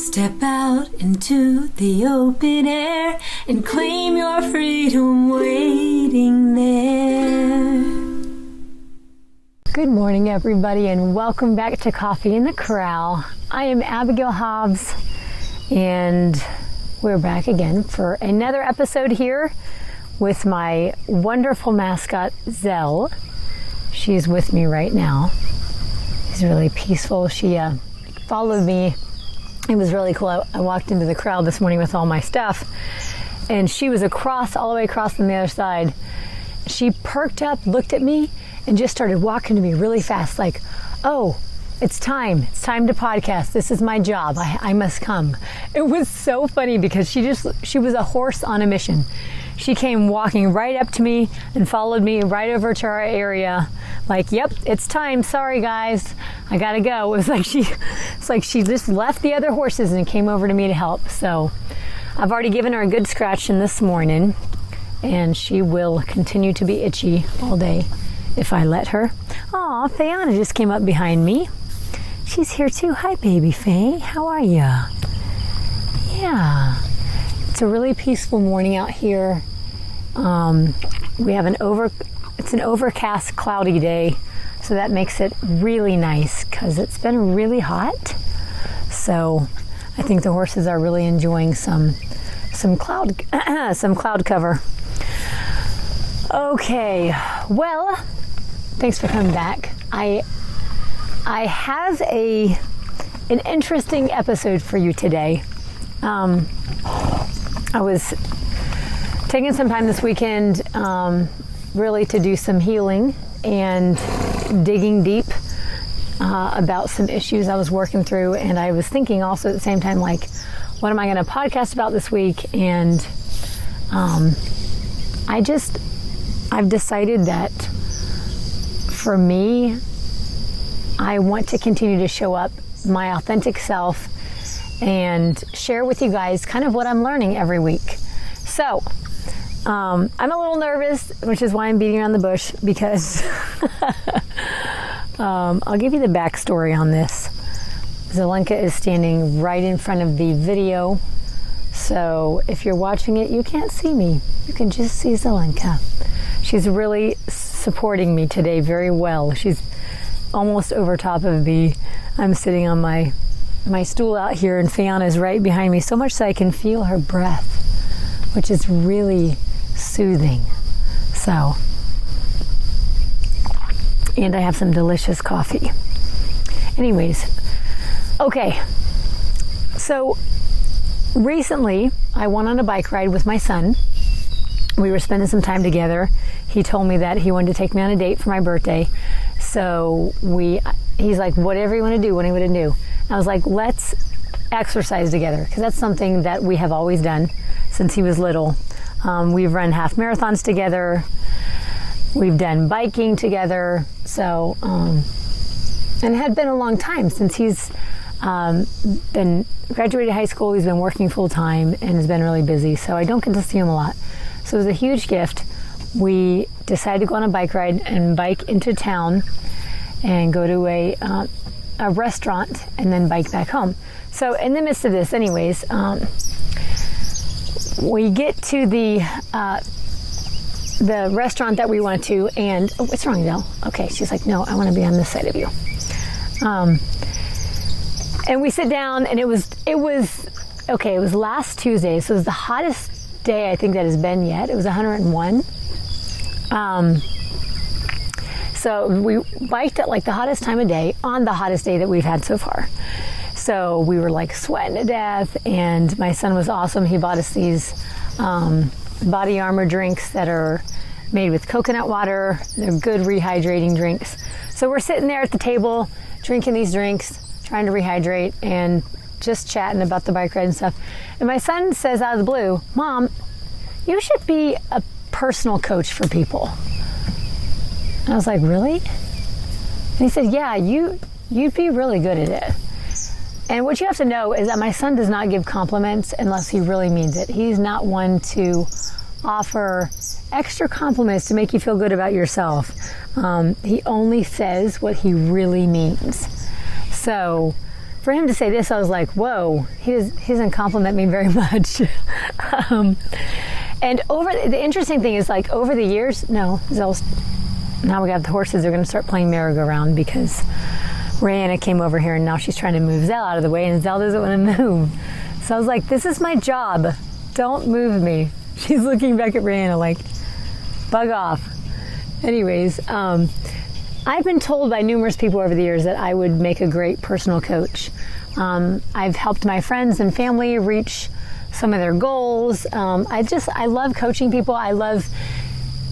Step out into the open air and claim your freedom waiting there. Good morning, everybody, and welcome back to Coffee in the Corral. I am Abigail Hobbs, and we're back again for another episode here with my wonderful mascot, Zell. She's with me right now. She's really peaceful. She followed me. It was really cool. I walked into the corral this morning with all my stuff, and she was all the way across on the other side. She perked up, looked at me, and just started walking to me really fast, like, oh, it's time to podcast. This is my job. I must come. It was so funny because she was a horse on a mission. She came walking right up to me and followed me right over to our area, like, yep, it's time. Sorry, guys, I gotta go. It's like she just left the other horses and came over to me to help. So I've already given her a good scratching this morning, and she will continue to be itchy all day if I let her. Aw, Fayana just came up behind me. She's here too. Hi, baby Faye. How are you? Yeah. It's a really peaceful morning out here. We have it's an overcast, cloudy day, so that makes it really nice because it's been really hot. So I think the horses are really enjoying some cloud cover. Okay, well, thanks for coming back. I have an interesting episode for you today. I was taking some time this weekend really to do some healing and digging deep about some issues I was working through, and I was thinking also at the same time, like, what am I going to podcast about this week? And I've decided that for me, I want to continue to show up my authentic self and share with you guys kind of what I'm learning every week. So I'm a little nervous, which is why I'm beating around the bush, because I'll give you the backstory on this. Zelenka is standing right in front of the video, so if you're watching it, you can't see me. You can just see Zelenka. She's really supporting me today very well. She's almost over top of me. I'm sitting on my stool out here, and Fayana's right behind me, so much so I can feel her breath, which is really soothing. So, and I have some delicious coffee. Anyways, okay. So recently I went on a bike ride with my son. We were spending some time together. He told me that he wanted to take me on a date for my birthday. So he's like, whatever you want to do, what do you want to do? I was like, let's exercise together, because that's something that we have always done since he was little. We've run half marathons together. We've done biking together. So, and it had been a long time since he's been graduated high school. He's been working full time and has been really busy. So I don't get to see him a lot. So it was a huge gift. We decided to go on a bike ride and bike into town and go to a restaurant and then bike back home. So in the midst of this, anyways, we get to the restaurant that we went to, and what's wrong, Del? Okay, she's like, no, I want to be on this side of you. And we sit down, and it was last Tuesday, so it was the hottest day I think that has been yet. It was 101. So we biked at like the hottest time of day on the hottest day that we've had so far. So we were like sweating to death, and my son was awesome. He bought us these Body Armor drinks that are made with coconut water. They're good rehydrating drinks. So we're sitting there at the table drinking these drinks, trying to rehydrate and just chatting about the bike ride and stuff. And my son says out of the blue, Mom, you should be a personal coach for people. And I was like, really? And he said, yeah, you'd be really good at it. And what you have to know is that my son does not give compliments unless he really means it. He's not one to offer extra compliments to make you feel good about yourself. He only says what he really means. So for him to say this, I was like, whoa, he doesn't compliment me very much. And the interesting thing is, like, over the years, now we got the horses, they're going to start playing merry-go-round because Rayanna came over here and now she's trying to move Zell out of the way and Zell doesn't want to move. So I was like, this is my job. Don't move me. She's looking back at Rayanna like, bug off. Anyways, I've been told by numerous people over the years that I would make a great personal coach. I've helped my friends and family reach some of their goals. I love coaching people. I love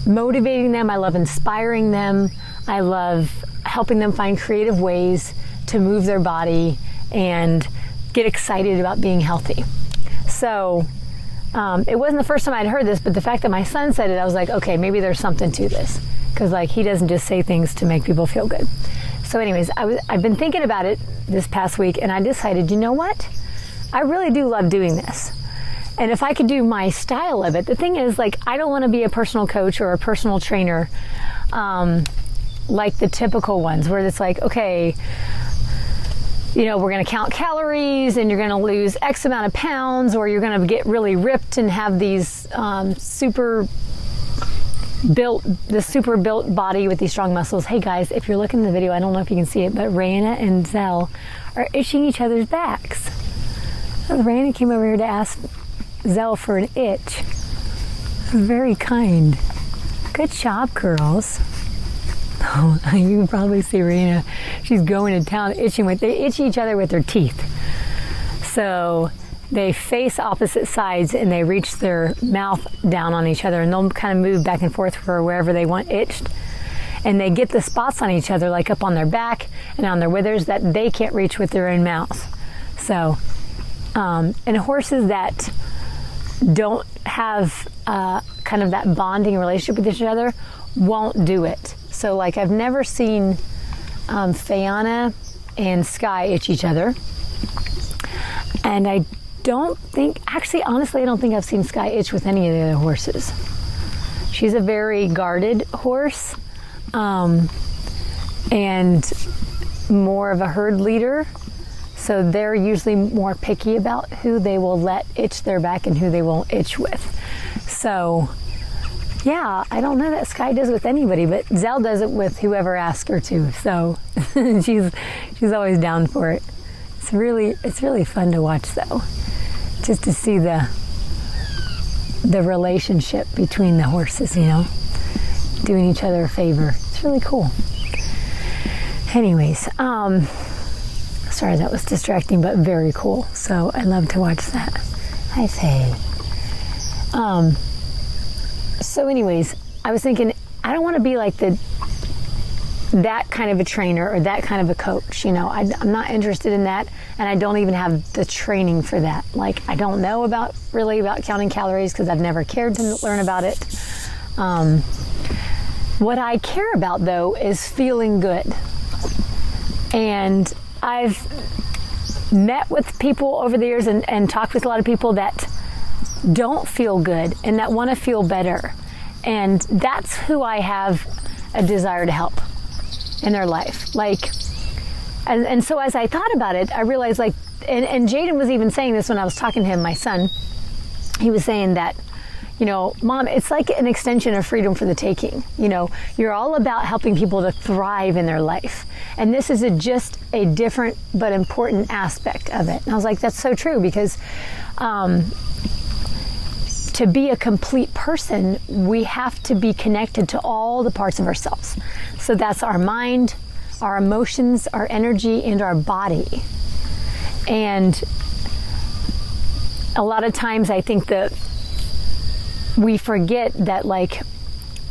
motivating them. I love inspiring them. I love helping them find creative ways to move their body and get excited about being healthy. So it wasn't the first time I'd heard this, but the fact that my son said it, I was like, okay, maybe there's something to this. Because, like, he doesn't just say things to make people feel good. So anyways, I've been thinking about it this past week, and I decided, you know what? I really do love doing this. And if I could do my style of it, the thing is, like, I don't want to be a personal coach or a personal trainer like the typical ones where it's like, okay, you know, we're going to count calories and you're going to lose X amount of pounds, or you're going to get really ripped and have these super built body with these strong muscles. Hey guys, if you're looking at the video, I don't know if you can see it, but Rayanna and Zell are itching each other's backs. So Rayanna came over here to ask Zell for an itch. Very kind. Good job, girls. Oh, you can probably see Rayanna. She's going to town they itch each other with their teeth. So they face opposite sides and they reach their mouth down on each other, and they'll kind of move back and forth for wherever they want itched. And they get the spots on each other, like up on their back and on their withers, that they can't reach with their own mouth. So, and horses that don't have kind of that bonding relationship with each other won't do it. So, like, I've never seen Fiona and Sky itch each other. And I don't think, actually, honestly, I don't think I've seen Sky itch with any of the other horses. She's a very guarded horse and more of a herd leader. So they're usually more picky about who they will let itch their back and who they won't itch with. So, yeah, I don't know that Sky does it with anybody, but Zell does it with whoever asks her to. So she's always down for it. It's really fun to watch, though, just to see the relationship between the horses, you know, doing each other a favor. It's really cool. Anyways, sorry, that was distracting, but very cool. So I love to watch that. Hi, Faye. So anyways, I was thinking, I don't want to be like that kind of a trainer or that kind of a coach. You know, I'm not interested in that, and I don't even have the training for that. Like, I don't know about counting calories because I've never cared to learn about it. What I care about, though, is feeling good. And I've met with people over the years and talked with a lot of people that don't feel good and that want to feel better. And that's who I have a desire to help in their life. Like, and so as I thought about it, I realized, like, and Jaden was even saying this when I was talking to him, my son. He was saying that, you know, Mom, it's like an extension of freedom for the taking. You know, you're all about helping people to thrive in their life. And this is just a different but important aspect of it. And I was like, that's so true, because to be a complete person, we have to be connected to all the parts of ourselves. So that's our mind, our emotions, our energy, and our body. And a lot of times I think that we forget that, like,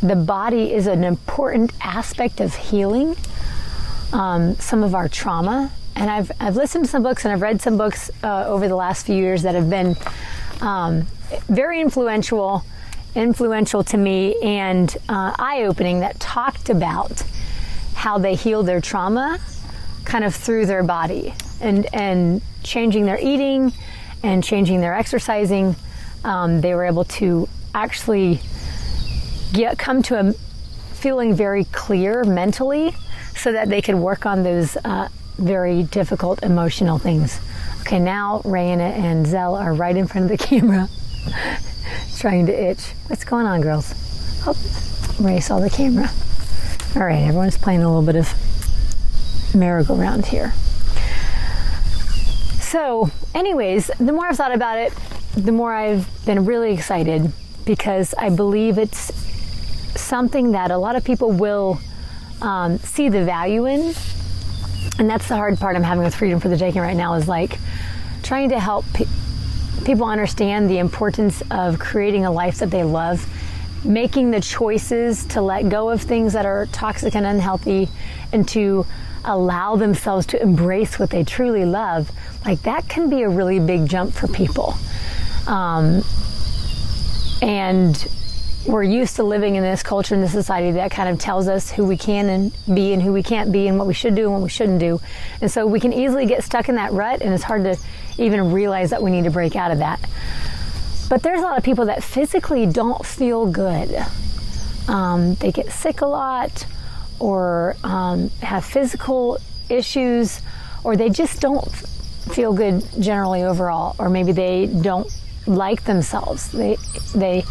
the body is an important aspect of healing some of our trauma. And I've listened to some books and I've read some books over the last few years that have been very influential to me and eye-opening, that talked about how they heal their trauma kind of through their body and changing their eating and changing their exercising. They were able to actually come to a feeling very clear mentally so that they could work on those very difficult emotional things. Okay, now Rayanna and Zell are right in front of the camera trying to itch. What's going on, girls? Oh, Ray saw the camera. All right, everyone's playing a little bit of merry-go-round here. So anyways, the more I've thought about it, the more I've been really excited, because I believe it's something that a lot of people will see the value in. And that's the hard part I'm having with Freedom for the Taking right now, is like trying to help people understand the importance of creating a life that they love, making the choices to let go of things that are toxic and unhealthy, and to allow themselves to embrace what they truly love. Like, that can be a really big jump for people. And we're used to living in this culture and this society that kind of tells us who we can and be and who we can't be, and what we should do and what we shouldn't do. And so we can easily get stuck in that rut, and it's hard to even realize that we need to break out of that. But there's a lot of people that physically don't feel good. They get sick a lot, or have physical issues, or they just don't feel good generally overall, or maybe they don't like themselves. They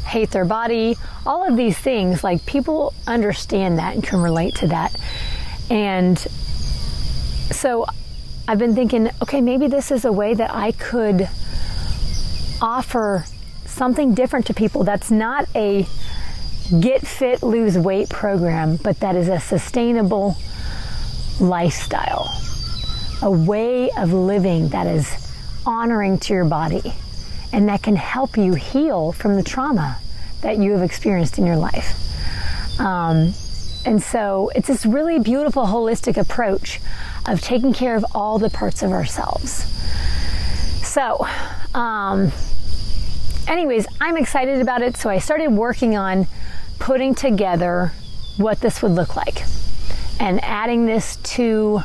hate their body, all of these things. Like, people understand that and can relate to that. And so I've been thinking, okay, maybe this is a way that I could offer something different to people that's not a get fit, lose weight program, but that is a sustainable lifestyle, a way of living that is honoring to your body, and that can help you heal from the trauma that you have experienced in your life. And so it's this really beautiful, holistic approach of taking care of all the parts of ourselves. So, anyways, I'm excited about it. So I started working on putting together what this would look like, and adding this to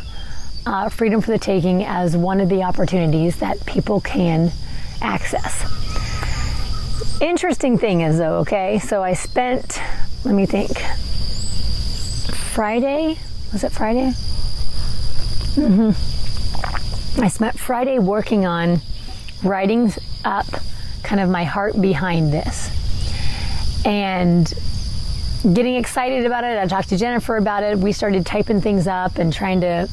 Freedom for the Taking as one of the opportunities that people can access. Interesting thing is, though, okay, so I spent, let me think, Friday? Was it Friday? I spent Friday working on writing up kind of my heart behind this, and getting excited about it. I talked to Jennifer about it. We started typing things up and trying to,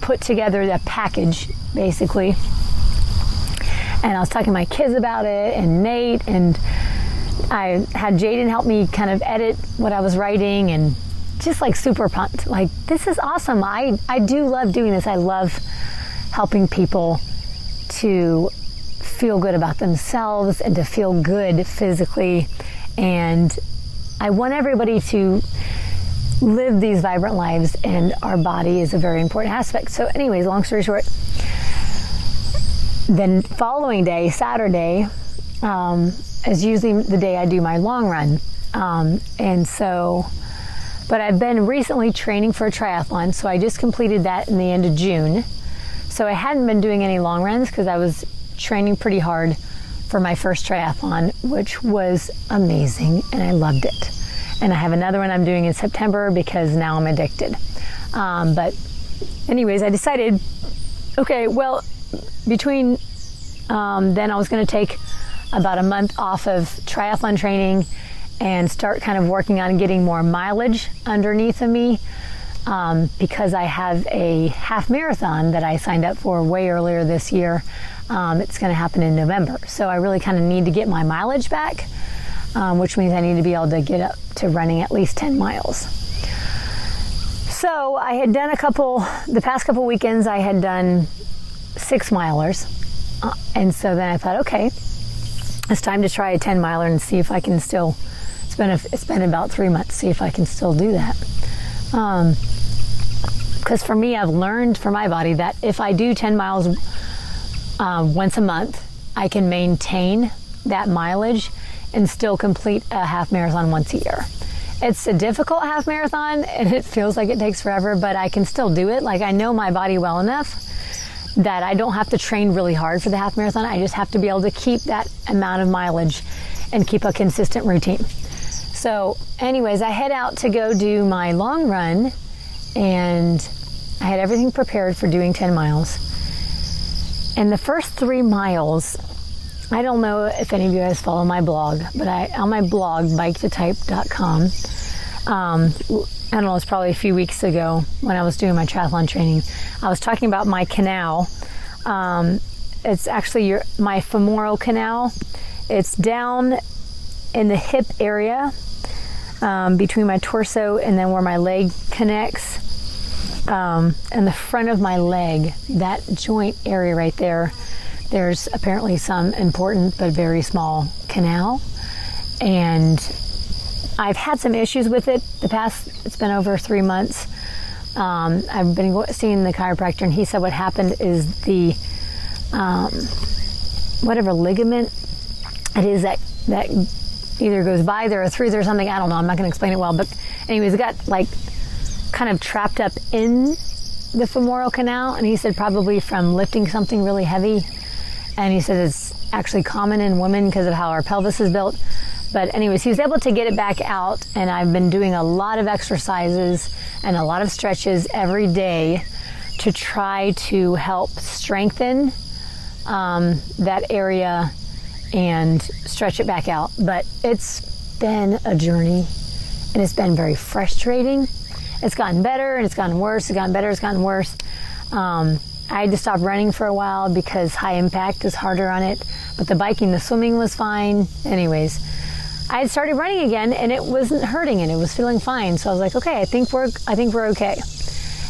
put together the package, basically. And I was talking to my kids about it, and Nate, and I had Jaden help me kind of edit what I was writing, and just like super pumped. Like, this is awesome. I do love doing this. I love helping people to feel good about themselves and to feel good physically. And I want everybody to live these vibrant lives, and our body is a very important aspect. So anyways, long story short, then following day, Saturday, is usually the day I do my long run. But I've been recently training for a triathlon, so I just completed that in the end of June. So I hadn't been doing any long runs because I was training pretty hard for my first triathlon, which was amazing, and I loved it. And I have another one I'm doing in September because now I'm addicted. But anyways, I decided, okay, well, between then I was going to take about a month off of triathlon training and start kind of working on getting more mileage underneath of me, because I have a half marathon that I signed up for way earlier this year. It's going to happen in November. So I really kind of need to get my mileage back, which means I need to be able to get up to running at least 10 miles. So I had done the past couple weekends, I had done 6 milers. And so then I thought, okay, it's time to try a 10 miler and see if I can still, it's been about 3 months, see if I can still do that. Because for me, I've learned for my body that if I do 10 miles once a month, I can maintain that mileage and still complete a half marathon once a year. It's a difficult half marathon, and it feels like it takes forever, but I can still do it. Like, I know my body well enough that I don't have to train really hard for the half marathon. I just have to be able to keep that amount of mileage and keep a consistent routine. So anyways, I head out to go do my long run, and I had everything prepared for doing 10 miles. And the first 3 miles, I don't know if any of you guys follow my blog, but on my blog, bike2type.com, I don't know, it's probably a few weeks ago when I was doing my triathlon training, I was talking about my canal. It's actually my femoral canal. It's down in the hip area, between my torso and then where my leg connects, and the front of my leg, that joint area right there, there's apparently some important but very small canal. And I've had some issues with it it's been over 3 months. I've been seeing the chiropractor, and he said what happened is the whatever ligament it is that either goes by there or through there or something. I don't know. I'm not going to explain it well. But anyways, it got like kind of trapped up in the femoral canal. And he said probably from lifting something really heavy. And he said it's actually common in women because of how our pelvis is built. But anyways, he was able to get it back out. And I've been doing a lot of exercises and a lot of stretches every day to try to help strengthen that area and stretch it back out. But it's been a journey, and it's been very frustrating. It's gotten better and it's gotten worse. It's gotten better, it's gotten worse. I had to stop running for a while because high impact is harder on it, but the biking, the swimming was fine. Anyways, I had started running again, and it wasn't hurting, and it was feeling fine. So I was like, okay, I think we're okay.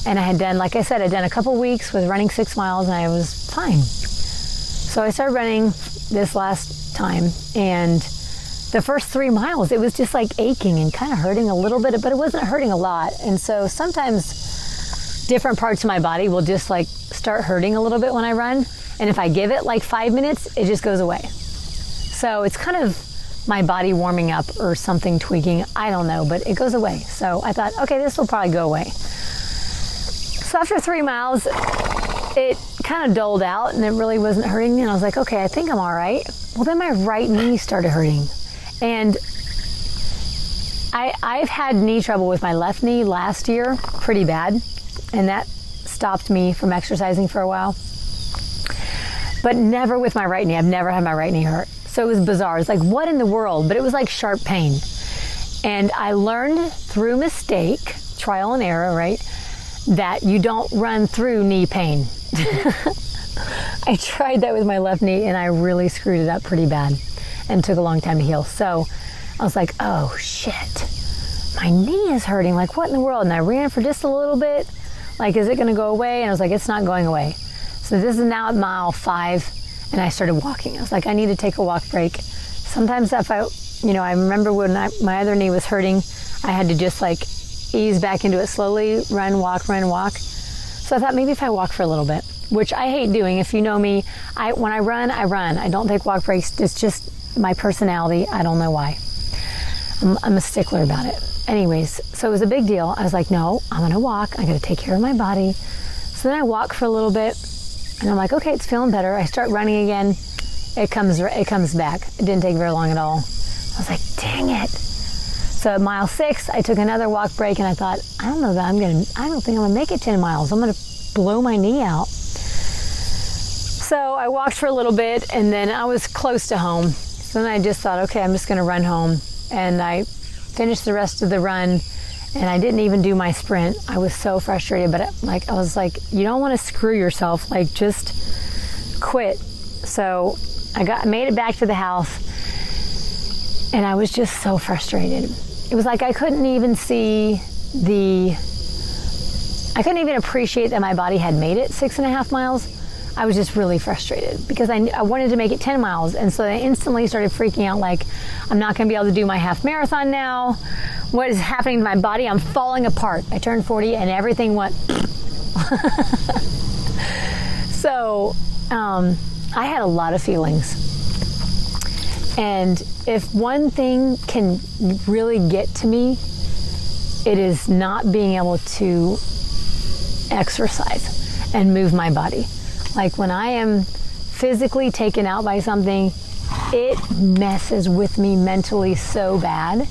And I had done, like I said, I'd done a couple weeks with running 6 miles, and I was fine. So I started running this last time, and the first 3 miles, it was just like aching and kind of hurting a little bit, but it wasn't hurting a lot. And so sometimes different parts of my body will just like start hurting a little bit when I run. And if I give it like 5 minutes, it just goes away. So it's kind of my body warming up or something tweaking. I don't know, but it goes away. So I thought, okay, this will probably go away. So after 3 miles, it kind of dulled out and it really wasn't hurting me. And I was like, okay, I think I'm all right. Well, then my right knee started hurting. And I've had knee trouble with my left knee last year, pretty bad. And that stopped me from exercising for a while. But never with my right knee. I've never had my right knee hurt. So it was bizarre. It's like, what in the world? But it was like sharp pain. And I learned through mistake, trial and error, right, that you don't run through knee pain. I tried that with my left knee, and I really screwed it up pretty bad and took a long time to heal. So I was like, oh shit, my knee is hurting. Like, what in the world? And I ran for just a little bit. Like, is it going to go away? And I was like, it's not going away. So this is now at mile 5, and I started walking. I was like, I need to take a walk break. Sometimes if I remember when my other knee was hurting, I had to just like ease back into it slowly, run, walk. So I thought maybe if I walk for a little bit, which I hate doing. If you know me, when I run. I don't take walk breaks. It's just my personality. I don't know why. I'm a stickler about it. Anyways, so it was a big deal. I was like, no, I'm going to walk. I got to take care of my body. So then I walk for a little bit, and I'm like, okay, it's feeling better. I start running again. It comes back. It didn't take very long at all. I was like, dang it. So at mile 6, I took another walk break, and I thought, I don't think I'm gonna make it 10 miles. I'm gonna blow my knee out. So I walked for a little bit, and then I was close to home. So then I just thought, okay, I'm just gonna run home. And I finished the rest of the run, and I didn't even do my sprint. I was so frustrated, but I was like, you don't want to screw yourself. Like, just quit. So I made it back to the house, and I was just so frustrated. It was like I couldn't even appreciate that my body had made it 6.5 miles. I was just really frustrated because I wanted to make it 10 miles. And so I instantly started freaking out, like, I'm not going to be able to do my half marathon now. What is happening to my body? I'm falling apart. I turned 40 and everything went. So I had a lot of feelings. And if one thing can really get to me, it is not being able to exercise and move my body. Like, when I am physically taken out by something, it messes with me mentally so bad.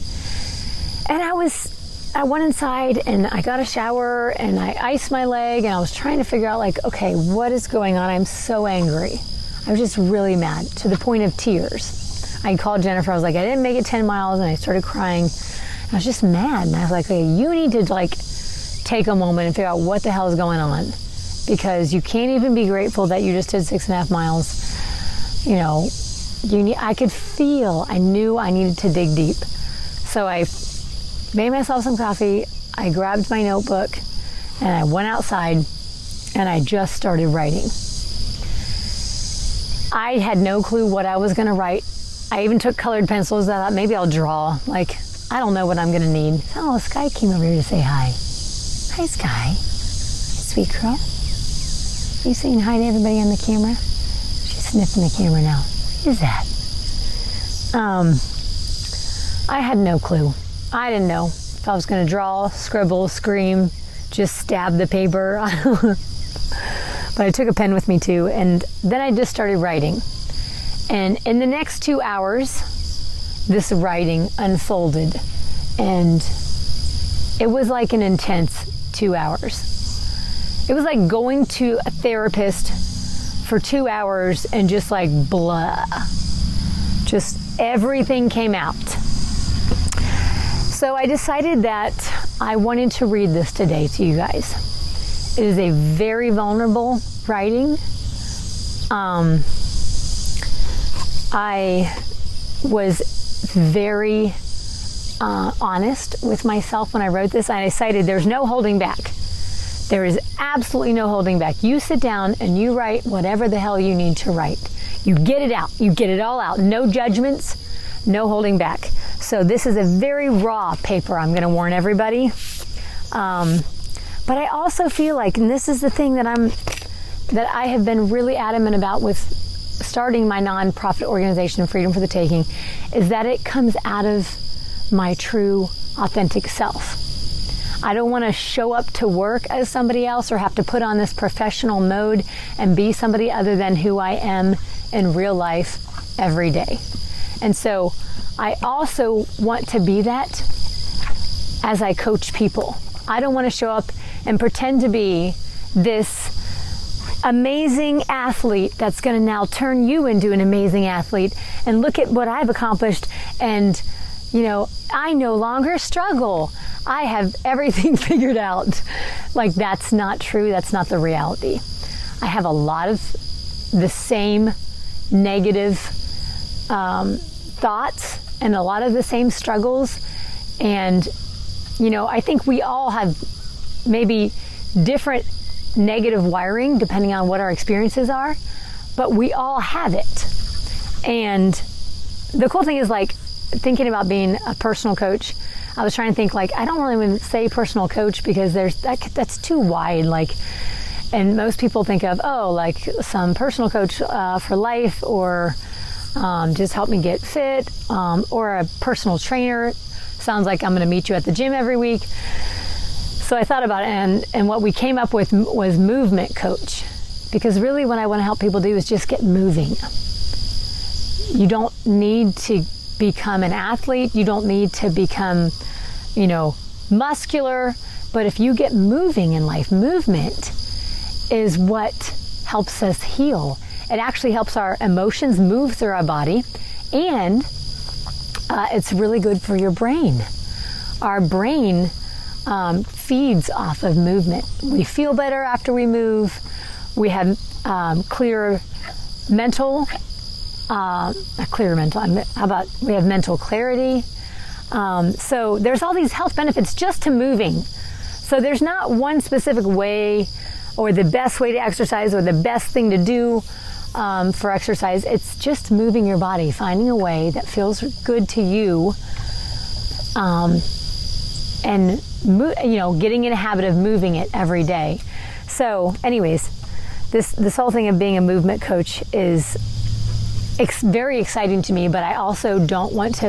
And I was I went inside and I got a shower and I iced my leg, and I was trying to figure out, like, okay, what is going on? I'm so angry. I was just really mad to the point of tears. I called Jennifer. I was like, I didn't make it 10 miles, and I started crying. I was just mad, and I was like, okay, you need to like take a moment and figure out what the hell is going on, because you can't even be grateful that you just did 6.5 miles. You know, I could feel, I knew I needed to dig deep. So I made myself some coffee. I grabbed my notebook and I went outside and I just started writing. I had no clue what I was going to write. I even took colored pencils. I thought maybe I'll draw. Like, I don't know what I'm going to need. Oh, Sky came over here to say hi. Hi, Sky. Sweet girl. Are you saying hi to everybody on the camera? She's sniffing the camera now. What is that? I had no clue. I didn't know if I was going to draw, scribble, scream, just stab the paper. But I took a pen with me too, and then I just started writing. And in the next 2 hours, this writing unfolded, and it was like an intense 2 hours. It was like going to a therapist for 2 hours and just like blah. Just everything came out. So I decided that I wanted to read this today to you guys. It is a very vulnerable writing. I was very honest with myself when I wrote this. I decided there's no holding back. There is absolutely no holding back. You sit down and you write whatever the hell you need to write. You get it out. You get it all out. No judgments, no holding back. So this is a very raw paper, I'm going to warn everybody. But I also feel like, and this is the thing that I have been really adamant about with starting my nonprofit organization, Freedom for the Taking, is that it comes out of my true, authentic self. I don't want to show up to work as somebody else or have to put on this professional mode and be somebody other than who I am in real life every day. And so I also want to be that as I coach people. I don't want to show up and pretend to be this amazing athlete that's going to now turn you into an amazing athlete, and look at what I've accomplished, and you know, I no longer struggle. I have everything figured out. Like, that's not true. That's not the reality. I have a lot of the same negative thoughts and a lot of the same struggles. And, you know, I think we all have maybe different negative wiring depending on what our experiences are, but we all have it. And the cool thing is, like, thinking about being a personal coach, I was trying to think, like, I don't really want to say personal coach because that's too wide. Like, and most people think of, oh, like some personal coach for life, or just help me get fit, or a personal trainer. Sounds like I'm going to meet you at the gym every week. So I thought about it, and what we came up with was movement coach, because really what I want to help people do is just get moving. You don't need to become an athlete. You don't need to become, you know, muscular. But if you get moving in life, movement is what helps us heal. It actually helps our emotions move through our body, and it's really good for your brain. Our brain feeds off of movement. We feel better after we move. We have clearer mental. We have mental clarity. So there's all these health benefits just to moving. So there's not one specific way or the best way to exercise or the best thing to do for exercise. It's just moving your body, finding a way that feels good to you, and getting in a habit of moving it every day. So anyways, this whole thing of being a movement coach is very exciting to me, but I also don't want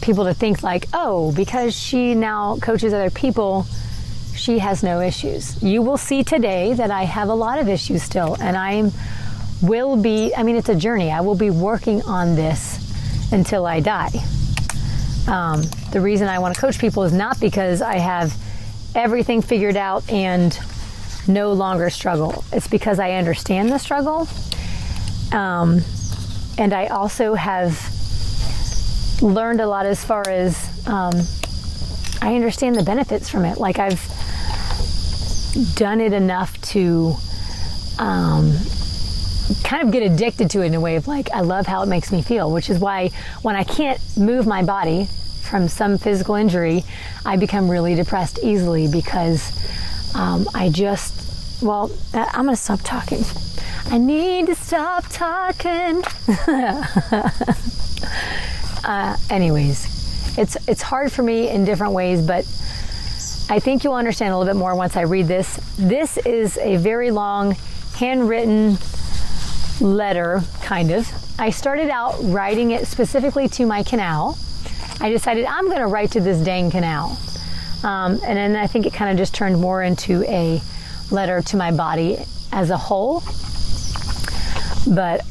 people to think like, oh, because she now coaches other people, she has no issues. You will see today that I have a lot of issues still, and it's a journey. I will be working on this until I die. the reason I want to coach people is not because I have everything figured out and no longer struggle. It's because I understand the struggle. And I also have learned a lot as far as I understand the benefits from it. Like, I've done it enough to kind of get addicted to it in a way of like, I love how it makes me feel, which is why when I can't move my body from some physical injury, I become really depressed easily because I'm going to stop talking. I need to stop talking. Anyways, it's hard for me in different ways, but I think you'll understand a little bit more once I read this. This is a very long, handwritten letter, kind of. I started out writing it specifically to my canal. I decided I'm going to write to this dang canal. And then I think it kind of just turned more into a letter to my body as a whole. But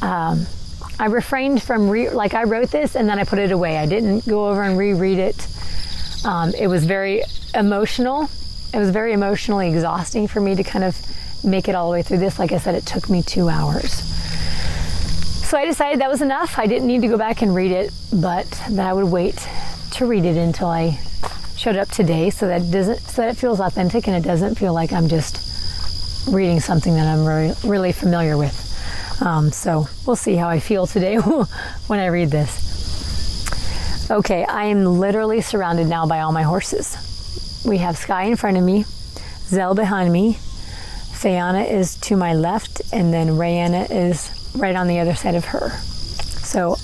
I refrained from, I wrote this and then I put it away. I didn't go over and reread it. It was very emotional. It was very emotionally exhausting for me to kind of make it all the way through this. Like I said, it took me 2 hours. So I decided that was enough. I didn't need to go back and read it, but that I would wait to read it until I showed up today so that it feels authentic and it doesn't feel like I'm just reading something that I'm really familiar with. So we'll see how I feel today when I read this. Okay, I am literally surrounded now by all my horses. We have Sky in front of me, Zell behind me, Fayana is to my left, and then Rayanna is right on the other side of her. So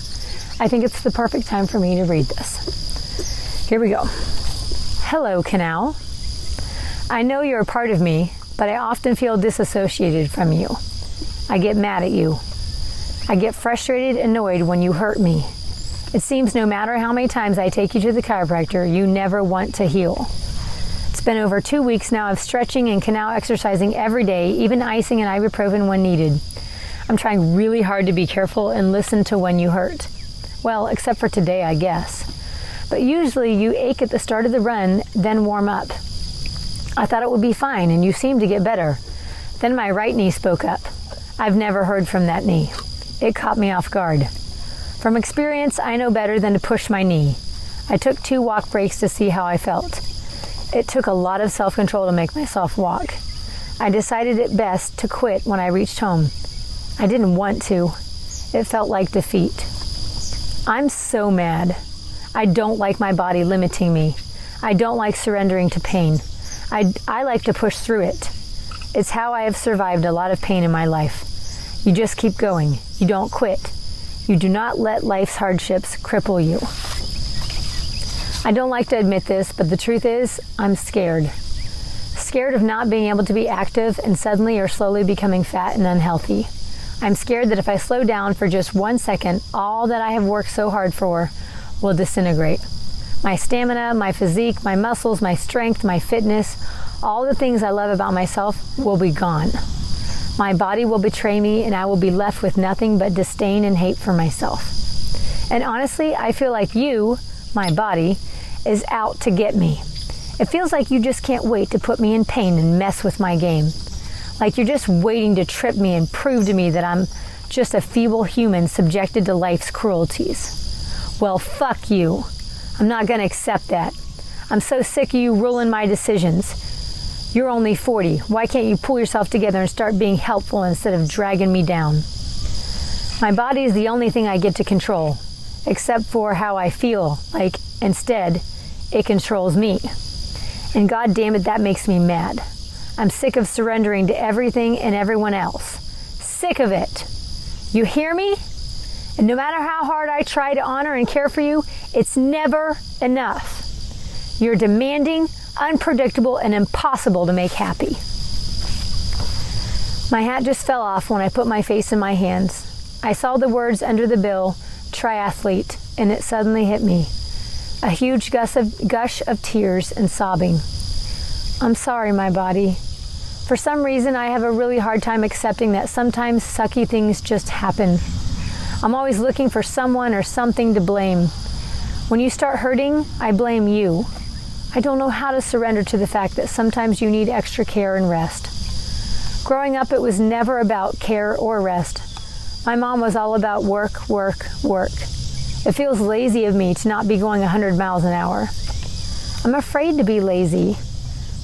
I think it's the perfect time for me to read this. Here we go. Hello, canal. I know you're a part of me, but I often feel disassociated from you. I get mad at you. I get frustrated and annoyed when you hurt me. It seems no matter how many times I take you to the chiropractor, you never want to heal. It's been over 2 weeks now of stretching and canal exercising every day, even icing and ibuprofen when needed. I'm trying really hard to be careful and listen to when you hurt. Well, except for today, I guess. But usually you ache at the start of the run, then warm up. I thought it would be fine, and you seemed to get better. Then my right knee spoke up. I've never heard from that knee. It caught me off guard. From experience, I know better than to push my knee. I took 2 walk breaks to see how I felt. It took a lot of self-control to make myself walk. I decided it best to quit when I reached home. I didn't want to. It felt like defeat. I'm so mad. I don't like my body limiting me. I don't like surrendering to pain. I like to push through it. It's how I have survived a lot of pain in my life. You just keep going. You don't quit. You do not let life's hardships cripple you. I don't like to admit this, but the truth is, I'm scared. Scared of not being able to be active and suddenly or slowly becoming fat and unhealthy. I'm scared that if I slow down for just 1 second, all that I have worked so hard for will disintegrate. My stamina, my physique, my muscles, my strength, my fitness, all the things I love about myself will be gone. My body will betray me and I will be left with nothing but disdain and hate for myself. And honestly, I feel like you, my body, is out to get me. It feels like you just can't wait to put me in pain and mess with my game. Like you're just waiting to trip me and prove to me that I'm just a feeble human subjected to life's cruelties. Well, fuck you. I'm not going to accept that. I'm so sick of you ruling my decisions. You're only 40. Why can't you pull yourself together and start being helpful instead of dragging me down? My body is the only thing I get to control, except for how I feel. Like, instead, it controls me. And God damn it, that makes me mad. I'm sick of surrendering to everything and everyone else. Sick of it. You hear me? And no matter how hard I try to honor and care for you, it's never enough. You're demanding, unpredictable, and impossible to make happy. My hat just fell off when I put my face in my hands. I saw the words under the bill, triathlete, and it suddenly hit me. A huge gush of tears and sobbing. I'm sorry, my body. For some reason, I have a really hard time accepting that sometimes sucky things just happen. I'm always looking for someone or something to blame. When you start hurting, I blame you. I don't know how to surrender to the fact that sometimes you need extra care and rest. Growing up, it was never about care or rest. My mom was all about work, work, work. It feels lazy of me to not be going 100 miles an hour. I'm afraid to be lazy.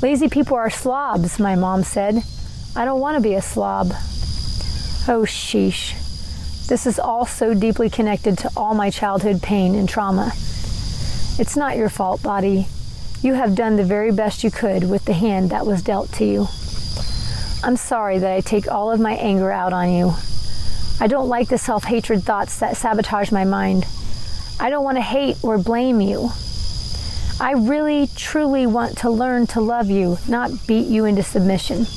Lazy people are slobs, my mom said. I don't want to be a slob. Oh, sheesh. This is all so deeply connected to all my childhood pain and trauma. It's not your fault, body. You have done the very best you could with the hand that was dealt to you. I'm sorry that I take all of my anger out on you. I don't like the self-hatred thoughts that sabotage my mind. I don't want to hate or blame you. I really, truly want to learn to love you, not beat you into submission.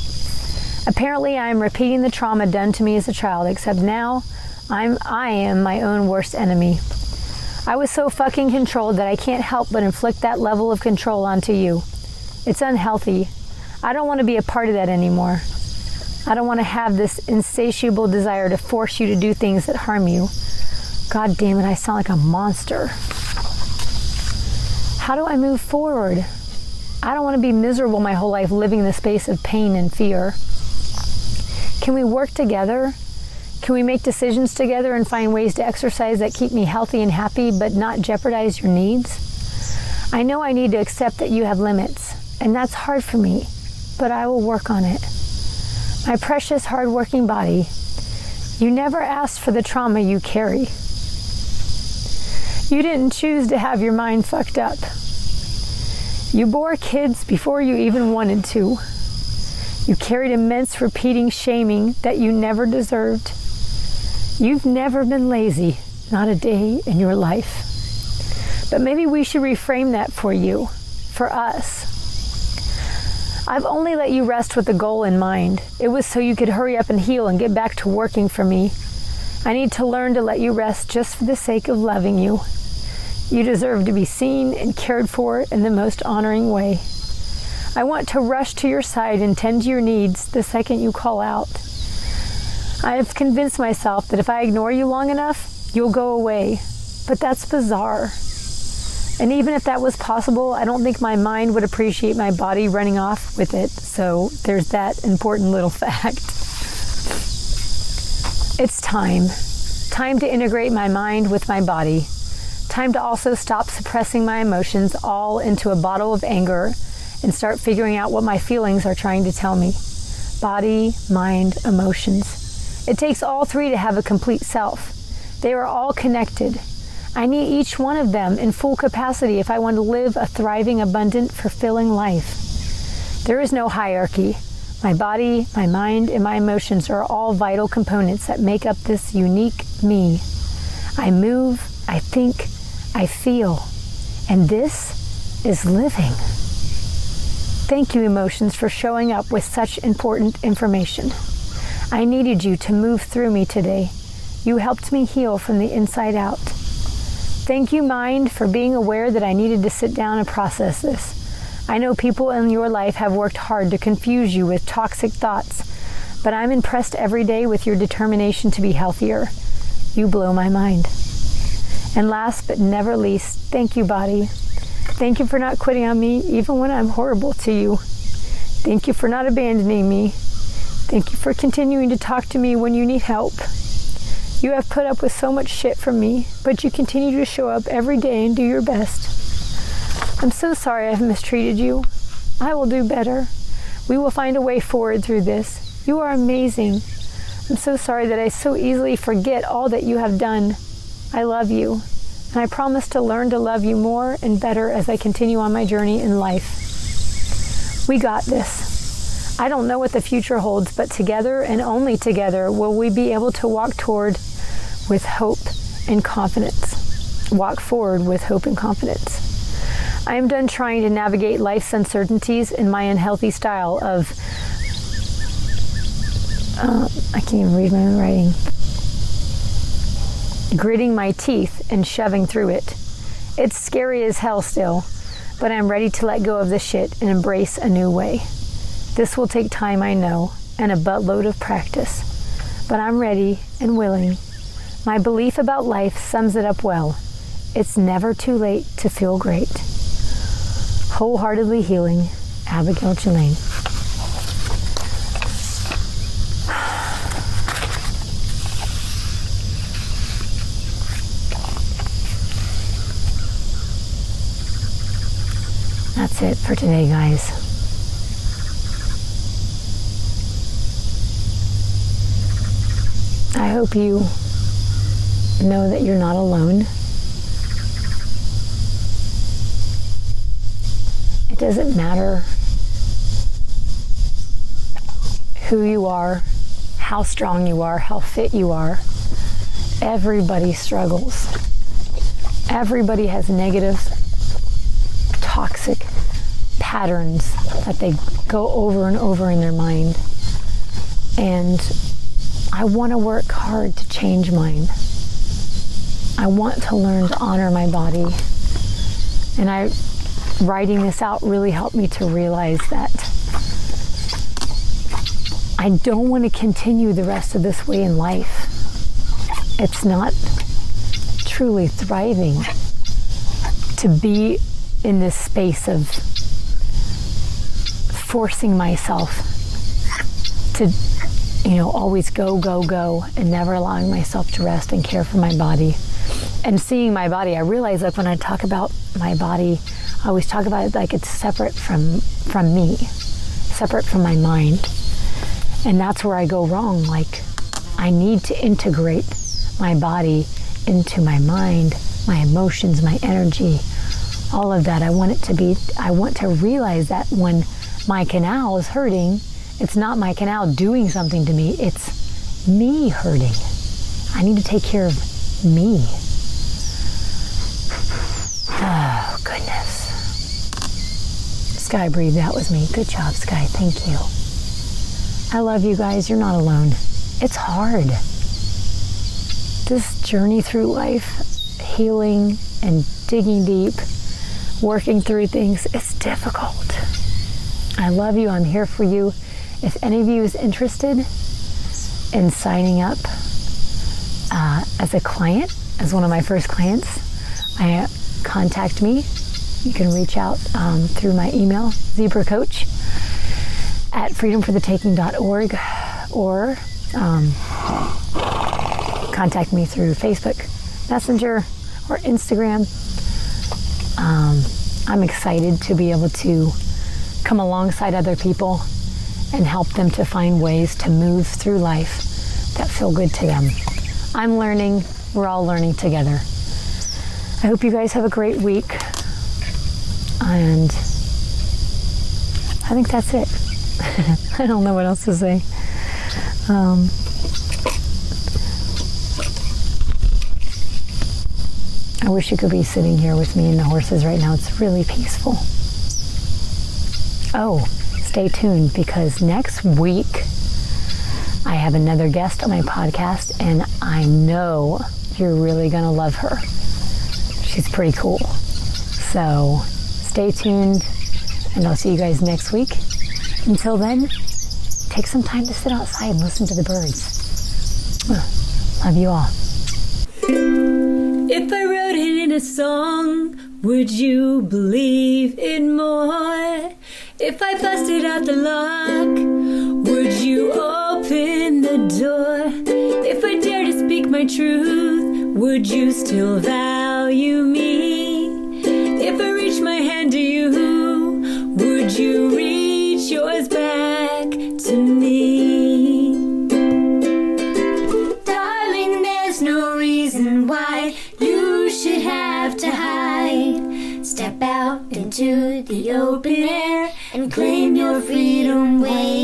Apparently, I am repeating the trauma done to me as a child, except now I am my own worst enemy. I was so fucking controlled that I can't help but inflict that level of control onto you. It's unhealthy. I don't want to be a part of that anymore. I don't want to have this insatiable desire to force you to do things that harm you. God damn it, I sound like a monster. How do I move forward? I don't want to be miserable my whole life living in the space of pain and fear. Can we work together? Can we make decisions together and find ways to exercise that keep me healthy and happy but not jeopardize your needs? I know I need to accept that you have limits, and that's hard for me, but I will work on it. My precious, hard-working body, you never asked for the trauma you carry. You didn't choose to have your mind fucked up. You bore kids before you even wanted to. You carried immense repeating shaming that you never deserved. You've never been lazy, not a day in your life. But maybe we should reframe that for you, for us. I've only let you rest with a goal in mind. It was so you could hurry up and heal and get back to working for me. I need to learn to let you rest just for the sake of loving you. You deserve to be seen and cared for in the most honoring way. I want to rush to your side and tend to your needs the second you call out. I have convinced myself that if I ignore you long enough, you'll go away. But that's bizarre. And even if that was possible, I don't think my mind would appreciate my body running off with it. So there's that important little fact. It's time. Time to integrate my mind with my body. Time to also stop suppressing my emotions all into a bottle of anger and start figuring out what my feelings are trying to tell me. Body, mind, emotions. It takes all three to have a complete self. They are all connected. I need each one of them in full capacity if I want to live a thriving, abundant, fulfilling life. There is no hierarchy. My body, my mind, and my emotions are all vital components that make up this unique me. I move, I think, I feel, and this is living. Thank you, emotions, for showing up with such important information. I needed you to move through me today. You helped me heal from the inside out. Thank you, mind, for being aware that I needed to sit down and process this. I know people in your life have worked hard to confuse you with toxic thoughts, but I'm impressed every day with your determination to be healthier. You blow my mind. And last but never least, thank you, body. Thank you for not quitting on me even when I'm horrible to you. Thank you for not abandoning me. Thank you for continuing to talk to me when you need help. You have put up with so much shit from me, but you continue to show up every day and do your best. I'm so sorry I've mistreated you. I will do better. We will find a way forward through this. You are amazing. I'm so sorry that I so easily forget all that you have done. I love you, and I promise to learn to love you more and better as I continue on my journey in life. We got this. I don't know what the future holds, but together and only together will we be able to walk toward with hope and confidence. Walk forward with hope and confidence. I am done trying to navigate life's uncertainties in my unhealthy style of, I can't even read my own writing. Gritting my teeth and shoving through it. It's scary as hell still, but I'm ready to let go of this shit and embrace a new way. This will take time, I know, and a buttload of practice, but I'm ready and willing. My belief about life sums it up well. it's never too late to feel great. Wholeheartedly healing, Abigail Jelaine. That's it for today, guys. I hope you know that you're not alone. It doesn't matter who you are, how strong you are, how fit you are. Everybody struggles. Everybody has negative, toxic patterns that they go over and over in their mind. And I want to work hard to change mine. I want to learn to honor my body. And writing this out really helped me to realize that I don't want to continue the rest of this way in life. It's not truly thriving to be in this space of forcing myself to, always go, go, go, and never allowing myself to rest and care for my body. And seeing my body, I realize that when I talk about my body, I always talk about it like it's separate from me, separate from my mind. And that's where I go wrong. Like, I need to integrate my body into my mind, my emotions, my energy, all of that. I want to realize that when my canal is hurting, it's not my canal doing something to me, it's me hurting. I need to take care of me. Oh, goodness. Sky breathed out with me. Good job, Sky. Thank you. I love you guys. You're not alone. It's hard. This journey through life, healing and digging deep, working through things, it's difficult. I love you. I'm here for you. If any of you is interested in signing up as a client, as one of my first clients, contact me. You can reach out through my email, zebracoach@freedomforthetaking.org, or contact me through Facebook Messenger or Instagram. I'm excited to be able to come alongside other people and help them to find ways to move through life that feel good to them. I'm learning. We're all learning together. I hope you guys have a great week. And I think that's it. I don't know what else to say. I wish you could be sitting here with me and the horses right now. It's really peaceful. Oh, stay tuned, because next week I have another guest on my podcast, and I know you're really going to love her. She's pretty cool. So stay tuned, and I'll see you guys next week. Until then, take some time to sit outside and listen to the birds. Love you all. If I wrote it in a song, would you believe it more? If I busted out the lock, would you open the door? If I dare to speak my truth, would you still value me? If I reach my hand to you, would you reach yours back to me? Darling, there's no reason why you should have to hide. Step out into the open air and claim your freedom. Wait.